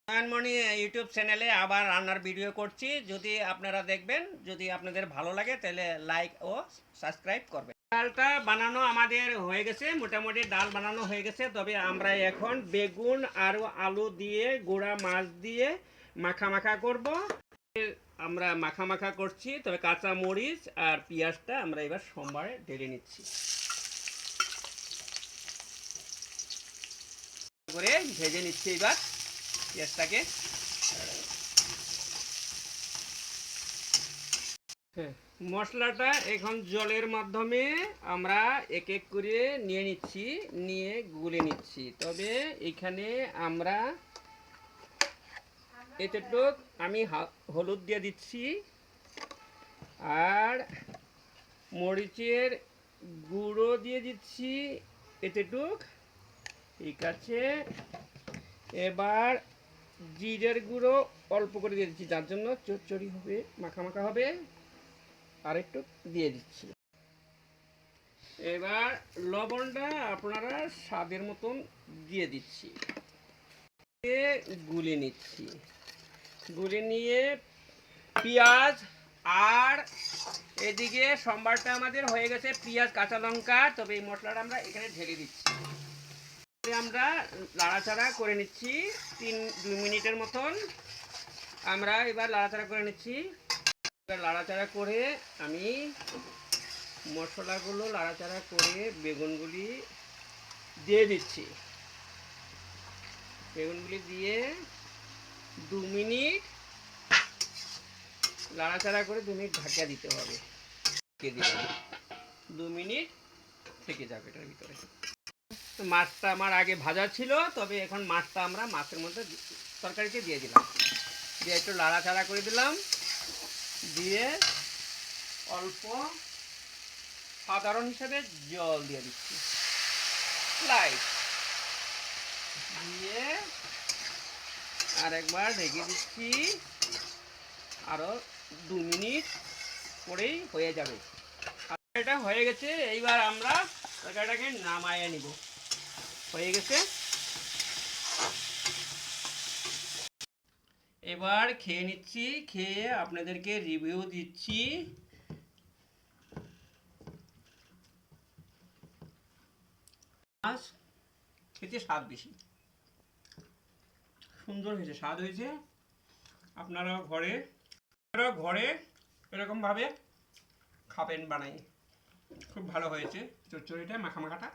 নয়নমণি YouTube চ্যানেলে আবার রান্নার ভিডিও করছি, যদি আপনারা দেখবেন, যদি আপনাদের ভালো লাগে তাহলে লাইক ও সাবস্ক্রাইব করবেন। ডালটা বানানো আমাদের হয়ে গেছে, মোটামুটি ডাল বানানো হয়ে গেছে। তবে আমরা এখন বেগুন আর আলু দিয়ে গুঁড়া মাছ দিয়ে মাখা মাখা করব। আমরা মাখা মাখা করছি, তবে কাঁচা মরিচ আর পেঁয়াজটা আমরা এবার সোমবারে ঢেলে নিচ্ছি করে ভেজে নিচ্ছি এবার পেঁয়াজটাকে। মশলাটা এখন জলের মাধ্যমে আমরা এক এক করে নিয়ে নিচ্ছি, নিয়ে গুলে নিচ্ছি। তবে এখানে আমরা এতটুক আমি হলুদ দিয়ে দিচ্ছি আর মরিচের গুঁড়ো দিয়ে দিচ্ছি এতটুক, ঠিক আছে। এবার জিরের গুঁড়ো অল্প করে দিয়ে দিচ্ছি, যার জন্য চচ্চড়ি হবে, মাখা মাখা হবে, আর একটু দিয়ে দিচ্ছি। এবার লবণটা আপনারা স্বাদের মতন দিয়ে দিচ্ছি, গুলে নিচ্ছি। গুলে নিয়ে পেঁয়াজ আর এদিকে সম্বারটা আমাদের হয়ে গেছে, পেঁয়াজ কাঁচা লঙ্কা। তবে এই মশলাটা আমরা এখানে ঢেলে দিচ্ছি, আমরা লাড়াচাড়া করে নিচ্ছি 2 মিনিটের মতন। আমরা এবার লাড়াচাড়া করে নিচ্ছি। এবার লাড়াচাড়া করে আমি মশলাগুলো লাড়াচাড়া করে বেগুনগুলি দিয়ে দিচ্ছি। বেগুনগুলি দিয়ে 2 মিনিট লাড়াচাড়া করে 2 মিনিট ঢাকা দিতে হবে। 2 মিনিট থেকে যাবে এটার ভিতরে। মাছটা আমার আগে ভাজা ছিল, তবে এখন মাছটা আমরা মাছের মধ্যে তরকারিতে দিয়ে দিলাম, দিয়ে একটু লাড়াচাড়া করে দিলাম, দিয়ে অল্প সাধারণ হিসাবে জল দিয়ে দিচ্ছি, লাইট দিয়ে আরেকবার ঢেকে দিচ্ছি। আরও 2 মিনিট পরেই হয়ে যাবে। এটা হয়ে গেছে। এইবার আমরা তরকারিটাকে নামাইয়ে নিব। হয়ে গেছে, এবার খেয়ে নিচ্ছি, খেয়ে আপনাদেরকে রিভিউ দিচ্ছি। মাছ খেতে স্বাদ বেশি, সুন্দর হয়েছে, স্বাদ হয়েছে। আপনারাও ঘরে এরকমভাবে খাবেন বানাই, খুব ভালো হয়েছে চচ্চড়িটা, মাখা মাখাটা।